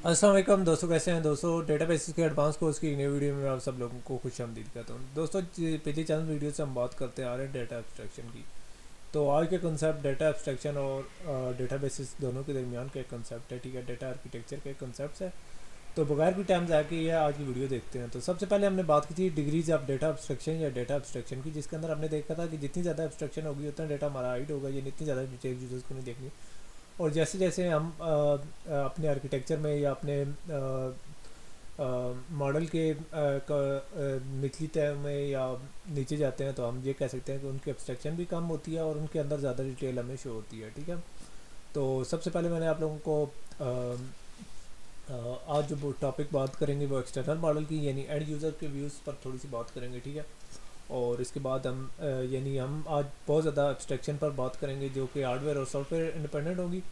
अस्सलाम वालेकुम दोस्तों, कैसे हैं दोस्तों। डेटा बेसिस के एडवांस कोर्स की नई वीडियो में आप सब लोगों को खुश आमदीद कहता हूँ। दोस्तों पिछली चंद वीडियो से हम बात करते आ रहे हैं डेटा एब्स्ट्रैक्शन की। तो आज के कंसेप्ट डेटा एब्स्ट्रैक्शन और डेटा बेसिस दोनों के दरमियान का एक कंसेप्ट है, ठीक है। डेटा आर्किटेक्चर का एक कंसेप्ट है। तो बगैर भी टाइम ज़ाया किए आज की वीडियो देखते हैं। तो सबसे पहले हमने बात की थी डिग्रीज ऑफ डेटा एब्स्ट्रैक्शन या डेटा एब्स्ट्रैक्शन की, जिसके अंदर हमने देखा था कि जितनी ज़्यादा एब्स्ट्रैक्शन होगी उतना डेटा हमारा हाइड होगा, यानी इतनी ज़्यादा डिटेल यूजर्स को नहीं देखनी। और जैसे जैसे हम अपने आर्किटेक्चर में या अपने मॉडल के निचली तह में या नीचे जाते हैं तो हम ये कह सकते हैं कि उनकी एब्स्ट्रैक्शन भी कम होती है और उनके अंदर ज़्यादा डिटेल हमें शो होती है, ठीक है। तो सबसे पहले मैंने आप लोगों को आज जो टॉपिक बात करेंगे वो एक्सटर्नल मॉडल की, यानी एंड यूज़र के व्यूज़ पर थोड़ी सी बात करेंगे, ठीक है। और इसके बाद हम यानी हम आज बहुत ज़्यादा एब्स्ट्रैक्शन पर बात करेंगे जो कि हार्डवेयर और सॉफ्टवेयर इंडिपेंडेंट होगी।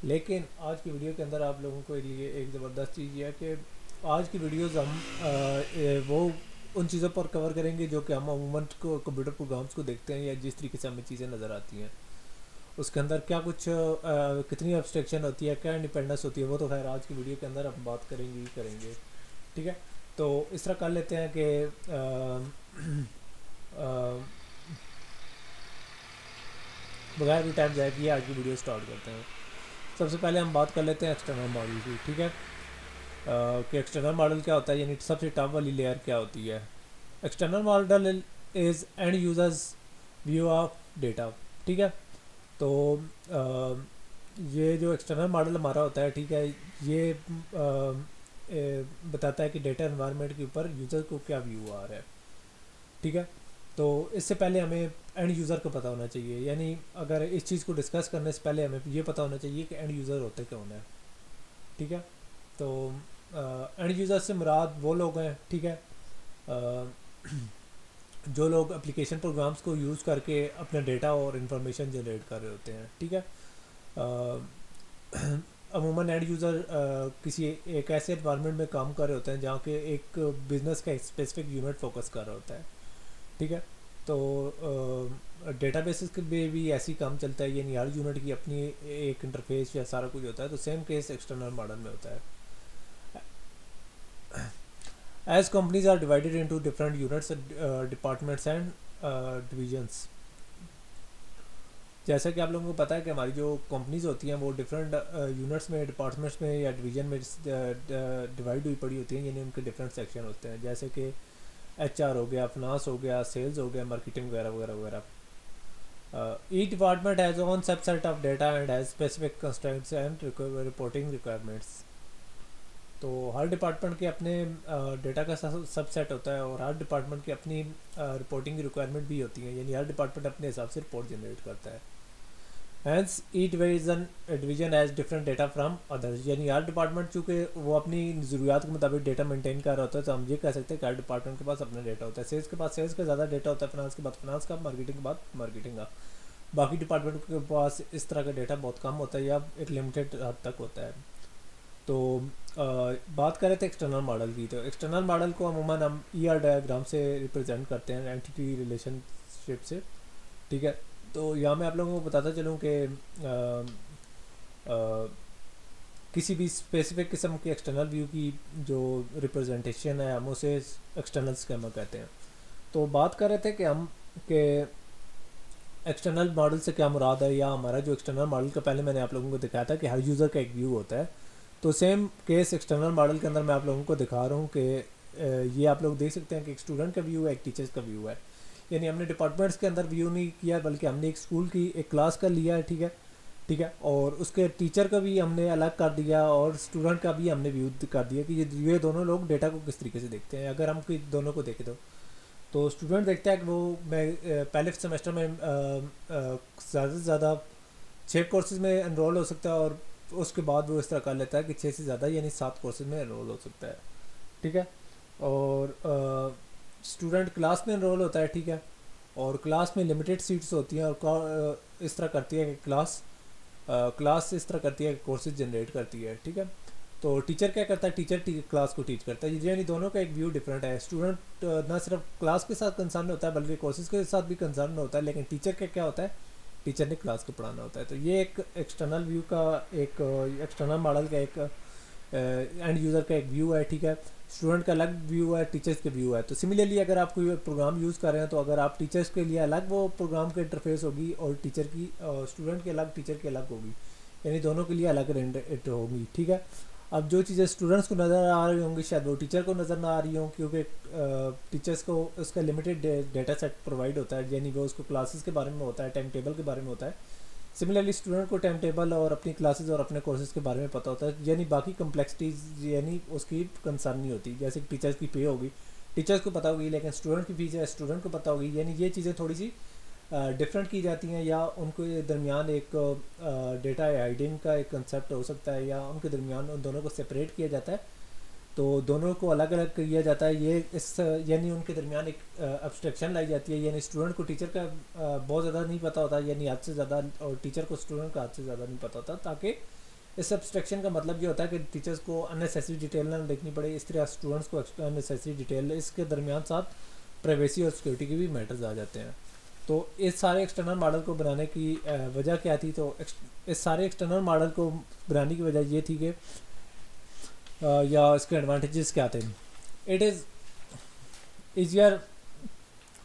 लेकिन आज की वीडियो के अंदर आप लोगों को लिए एक ज़बरदस्त चीज़ ये है कि आज की वीडियोज़ हम वो उन चीज़ों पर कवर करेंगे जो कि हम अमूमन को कंप्यूटर प्रोग्राम्स को देखते हैं या जिस तरीके से हमें चीज़ें नज़र आती हैं उसके अंदर क्या कुछ कितनी एब्स्ट्रैक्शन होती है, क्या इंडिपेंडेंस होती है, वो तो खैर आज की वीडियो के अंदर हम बात करेंगे ही करेंगे, ठीक है। तो इस तरह कर लेते हैं कि बगैर भी टाइम जाए किए आज की वीडियो स्टार्ट करते हैं। सबसे पहले हम बात कर लेते हैं एक्सटर्नल मॉडल की, ठीक है। कि एक्सटर्नल मॉडल क्या होता है, यानी सबसे टॉप वाली लेयर क्या होती है। External model is and users view of data, ठीक है। तो ये जो एक्सटर्नल मॉडल हमारा होता है, ठीक है, ये बताता है कि डेटा एनवायरनमेंट के ऊपर यूज़र को क्या व्यू आ रहा है, ठीक है। तो इससे पहले हमें एंड यूज़र को पता होना चाहिए, यानी अगर इस चीज़ को डिस्कस करने से पहले हमें ये पता होना चाहिए कि एंड यूज़र होते कौन है, ठीक है। तो एंड यूज़र से मुराद वो लोग हैं, ठीक है, जो लोग एप्लीकेशन प्रोग्राम्स को यूज़ करके अपना डेटा और इन्फॉर्मेशन जनरेट कर रहे होते हैं, ठीक है। अमूमन एंड यूज़र किसी एक ऐसे एनवायरनमेंट में काम कर रहे होते हैं जहाँ के एक बिज़नेस का एक स्पेसिफिक यूनिट फोकस कर रहा होता है, ठीक है। तो डेटाबेसेस के भी ऐसी काम चलता है, यानी हर यूनिट की अपनी एक इंटरफेस या सारा कुछ होता है। तो सेम केस एक्सटर्नल मॉडल में होता है। As companies are divided into different units, departments and divisions. जैसा कि आप लोगों को पता है कि हमारी जो कंपनीज होती हैं वो डिफरेंट यूनिट्स में, डिपार्टमेंट्स में या डिवीजन में डिवाइड हुई पड़ी होती हैं, यानी उनके डिफरेंट सेक्शन होते हैं, जैसे कि HR हो गया, फाइनेंस हो गया, सेल्स हो गया, मार्केटिंग वगैरह वगैरह वगैरह। Each department has own subset of data and has specific constraints and reporting requirements. तो हर डिपार्टमेंट के अपने डेटा का सबसेट होता है और हर डिपार्टमेंट की अपनी रिपोर्टिंग की रिक्वायरमेंट भी होती है, यानी हर डिपार्टमेंट अपने हिसाब से रिपोर्ट जनरेट करता है। Hence each division has different data from others, यानी हर डिपार्टमेंट चूँकि वो अपनी ज़रूरियात के मुताबिक डेटा मेंटेन कर रहा होता है, तो हम ये कह सकते हैं कि हर डिपार्टमेंट के पास अपना डेटा होता है। सेल्स के पास सेल्स का ज़्यादा डेटा होता है, फाइनेंस के बाद फाइनेंस का, मार्केटिंग के बाद मार्केटिंग का। बाकी डिपार्टमेंट के पास इस तरह का डेटा बहुत कम होता है या एक लिमिटेड हद तक होता है। तो बात करें तो एक्सटर्नल मॉडल की, तो एक्सटर्नल मॉडल को अमूमन हम डायग्राम से रिप्रेजेंट करते हैं, एंटिटी रिलेशनशिप से, ठीक है। तो यहाँ मैं आप लोगों को बताता चलूँ कि किसी भी स्पेसिफिक किस्म के एक्सटर्नल व्यू की जो रिप्रेजेंटेशन है हम उसे एक्सटर्नल स्कीमा कहते हैं। तो बात कर रहे थे कि हम के एक्सटर्नल मॉडल से क्या मुराद है, या हमारा जो एक्सटर्नल मॉडल का पहले मैंने आप लोगों को दिखाया था कि हर यूज़र का एक व्यू होता है। तो सेम केस एक्सटर्नल मॉडल के अंदर मैं आप लोगों को दिखा रहा हूँ कि ये आप लोग देख सकते हैं कि एक स्टूडेंट का व्यू है, एक टीचर्स का व्यू है, यानी हमने डिपार्टमेंट्स के अंदर व्यू नहीं किया बल्कि हमने एक स्कूल की एक क्लास का लिया है, ठीक है, ठीक है। और उसके टीचर का भी हमने अलग कर दिया और स्टूडेंट का भी हमने व्यू कर दिया कि ये दोनों लोग डेटा को किस तरीके से देखते हैं। अगर हम दोनों को देखें तो स्टूडेंट देखता है कि वो मैं पहले सेमेस्टर में ज़्यादा से ज़्यादा 6 कोर्सेज में एनरोल हो सकता है और उसके बाद वो इस तरह कर लेता है कि 6 से ज़्यादा यानी 7 कोर्सेज में एनरोल हो सकता है, ठीक है। और स्टूडेंट क्लास में एनरोल होता है, ठीक है, और क्लास में लिमिटेड सीट्स होती हैं और इस तरह करती है कि क्लास इस तरह करती है कि कोर्सेज जनरेट करती है, ठीक है। तो टीचर क्या करता है, टीचर क्लास को टीच करता है, यानी दोनों का एक व्यू डिफरेंट है। स्टूडेंट ना सिर्फ क्लास के साथ कंसर्न होता है बल्कि कोर्सेज के साथ भी कंसर्न होता है, लेकिन टीचर का क्या होता है, टीचर ने क्लास को पढ़ाना होता है। तो ये एक एक्सटर्नल व्यू का एक एक्सटर्नल मॉडल का एक اینڈ یوزر کا ایک ویو ہے، ٹھیک ہے، اسٹوڈنٹ کا الگ ویو ہے، ٹیچرس کا ویو ہے. تو سملرلی اگر آپ کوئی پروگرام یوز کر رہے ہیں تو اگر آپ ٹیچرس کے لیے الگ وہ پروگرام کا انٹرفیس ہوگی اور ٹیچر کی اسٹوڈنٹ کے الگ، ٹیچر کے الگ ہوگی، یعنی دونوں کے لیے الگ رینڈر ہوگی، ٹھیک ہے. اب جو چیزیں اسٹوڈنٹس کو نظر آ رہی ہوں گی شاید وہ ٹیچر کو نظر نہ آ رہی ہوں، کیونکہ ٹیچرس کو اس کا لمیٹیڈ ڈیٹا سیٹ پرووائڈ ہوتا ہے، یعنی وہ اس کو کلاسز کے بارے میں ہوتا ہے، ٹائم ٹیبل کے بارے میں ہوتا ہے. سملرلی اسٹوڈنٹ کو ٹائم ٹیبل اور اپنی کلاسز اور اپنے کورسز کے بارے میں پتہ ہوتا ہے، یعنی باقی کمپلیکسٹیز یعنی اس کی کنسرن نہیں ہوتی. جیسے کہ ٹیچرس کی پے ہوگی، ٹیچرس کو پتہ ہوگی، لیکن اسٹوڈنٹ کی فیس ہے اسٹوڈنٹ کو پتہ ہوگی. یعنی یہ چیزیں تھوڑی سی ڈفرینٹ کی جاتی ہیں، یا ان کے درمیان ایک ڈیٹا ہائڈنگ کا ایک کنسیپٹ ہو سکتا ہے، یا ان کے درمیان ان دونوں کو سپریٹ کیا جاتا ہے، تو دونوں کو الگ الگ کیا جاتا ہے. یہ اس یعنی ان کے درمیان ایک ابسٹریکشن لائی جاتی ہے، یعنی اسٹوڈنٹ کو ٹیچر کا بہت زیادہ نہیں پتہ ہوتا، یعنی حد سے زیادہ، اور ٹیچر کو اسٹوڈنٹ کا حد سے زیادہ نہیں پتہ ہوتا. تاکہ اس ابسٹریکشن کا مطلب یہ ہوتا ہے کہ ٹیچرس کو اننیسیسری ڈیٹیل نہ دیکھنی پڑے، اس طرح اسٹوڈنٹس کو اننیسیسری ڈیٹیل، اس کے درمیان ساتھ پرائیویسی اور سیکورٹی کے بھی میٹرز آ جاتے ہیں. تو اس سارے ایکسٹرنل ماڈل کو بنانے کی وجہ کیا تھی؟ تو اس سارے ایکسٹرنل ماڈل کو بنانے کی وجہ یہ تھی کہ یا اس کے ایڈوانٹیجز کیا تھے. It is easier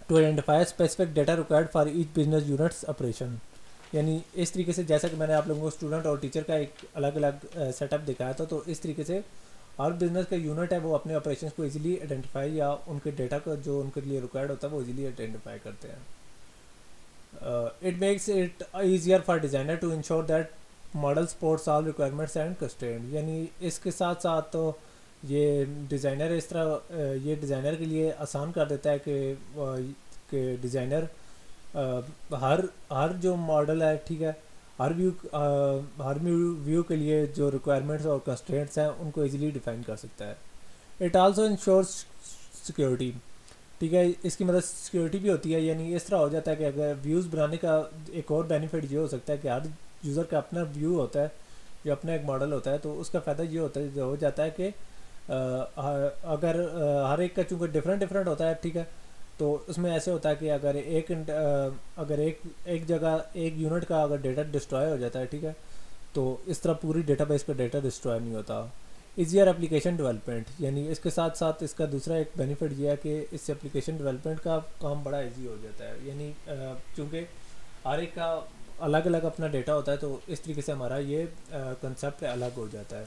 to identify specific data required for each business units operation. یعنی اس طریقے سے جیسا کہ میں نے آپ لوگوں کو اسٹوڈنٹ اور ٹیچر کا ایک الگ الگ سیٹ اپ دکھایا تھا، تو اس طریقے سے ہر بزنس کا یونٹ ہے وہ اپنے آپریشنس کو ایزیلی آئیڈینٹیفائی یا ان کے ڈیٹا کو جو ان کے لیے ریکوائرڈ ہوتا ہے وہ ایزیلی آئیڈینٹیفائی کرتے ہیں. It makes it easier for designer to ensure that model supports all requirements and constraints. یعنی اس کے ساتھ ساتھ تو یہ ڈیزائنر اس طرح یہ ڈیزائنر کے لیے آسان کر دیتا ہے کہ ڈیزائنر ہر جو ماڈل ہے، ٹھیک ہے، ہر ویو کے لیے جو ریکوائرمنٹس اور کنسٹرینٹس ہیں ان کو ایزیلی ڈیفائن کر سکتا ہے. اٹ آلسو انشورس سیکیورٹی، ٹھیک ہے، اس کی مدد سیکیورٹی بھی ہوتی ہے. یعنی اس طرح ہو جاتا ہے کہ اگر ویوز بنانے کا ایک اور بینیفٹ یہ ہو سکتا ہے کہ ہر یوزر کا اپنا ویو ہوتا ہے، جو اپنا ایک ماڈل ہوتا ہے، تو اس کا فائدہ یہ ہوتا ہے ہو جاتا ہے کہ اگر ہر ایک کا چونکہ ڈفرینٹ ہوتا ہے، ٹھیک ہے، تو اس میں ایسے ہوتا ہے کہ اگر ایک جگہ ایک یونٹ کا اگر ڈیٹا ڈسٹرائے ہو جاتا ہے، ٹھیک ہے، تو اس طرح پوری ڈیٹا بیس کا ڈیٹا ڈسٹرائے نہیں ہوتا. ایزیئر اپلیکیشن ڈیولپمنٹ، یعنی اس کے ساتھ ساتھ اس کا دوسرا ایک بینیفٹ یہ ہے کہ اس سے اپلیکیشن ڈیولپمنٹ کا کام بڑا ایزی ہو جاتا ہے. یعنی چونکہ ہر ایک کا الگ الگ اپنا ڈیٹا ہوتا ہے، تو اس طریقے سے ہمارا یہ کنسیپٹ الگ ہو جاتا ہے.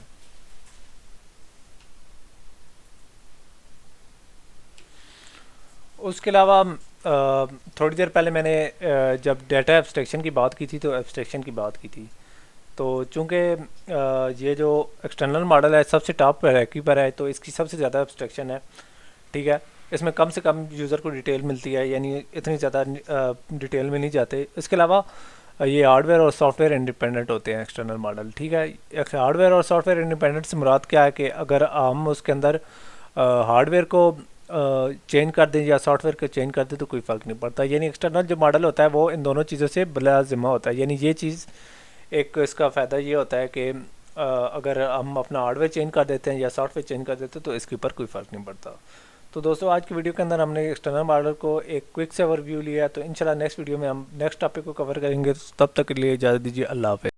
اس کے علاوہ تھوڑی دیر پہلے میں نے جب ڈیٹا ایبسٹریکشن کی بات کی تھی تو ایبسٹریکشن کی بات کی تھی. تو چونکہ یہ جو ایکسٹرنل ماڈل ہے سب سے ٹاپ پیراکی پر ہے، تو اس کی سب سے زیادہ ایبسٹریکشن ہے، ٹھیک ہے. اس میں کم سے کم یوزر کو ڈیٹیل ملتی ہے، یعنی اتنی زیادہ ڈیٹیل میں نہیں جاتے. اس کے علاوہ یہ ہارڈ ویئر اور سافٹ ویئر انڈیپینڈنٹ ہوتے ہیں ایکسٹرنل ماڈل، ٹھیک ہے. ہارڈ ویئر اور سافٹ ویئر انڈیپینڈنٹ سے مراد کیا ہے کہ اگر ہم اس کے اندر ہارڈ ویئر کو چینج کر دیں یا سافٹ ویئر کو چینج کر دیں تو کوئی فرق نہیں پڑتا. یعنی ایکسٹرنل جو ماڈل ہوتا ہے وہ ان دونوں چیزوں سے بلا ذمہ ہوتا ہے. یعنی یہ چیز ایک اس کا فائدہ یہ ہوتا ہے کہ اگر ہم اپنا ہارڈ ویئر چینج کر دیتے ہیں یا سافٹ ویئر چینج کر دیتے ہیں تو اس کے اوپر کوئی فرق نہیں پڑتا. تو دوستو آج کی ویڈیو کے اندر ہم نے ایکسٹرنل ماڈل کو ایک کوئک سے اوور ویو لیا. تو انشاءاللہ نیکسٹ ویڈیو میں ہم نیکسٹ ٹاپک کو کور کریں گے. تب تک کے لیے اجازت دیجیے. اللہ حافظ.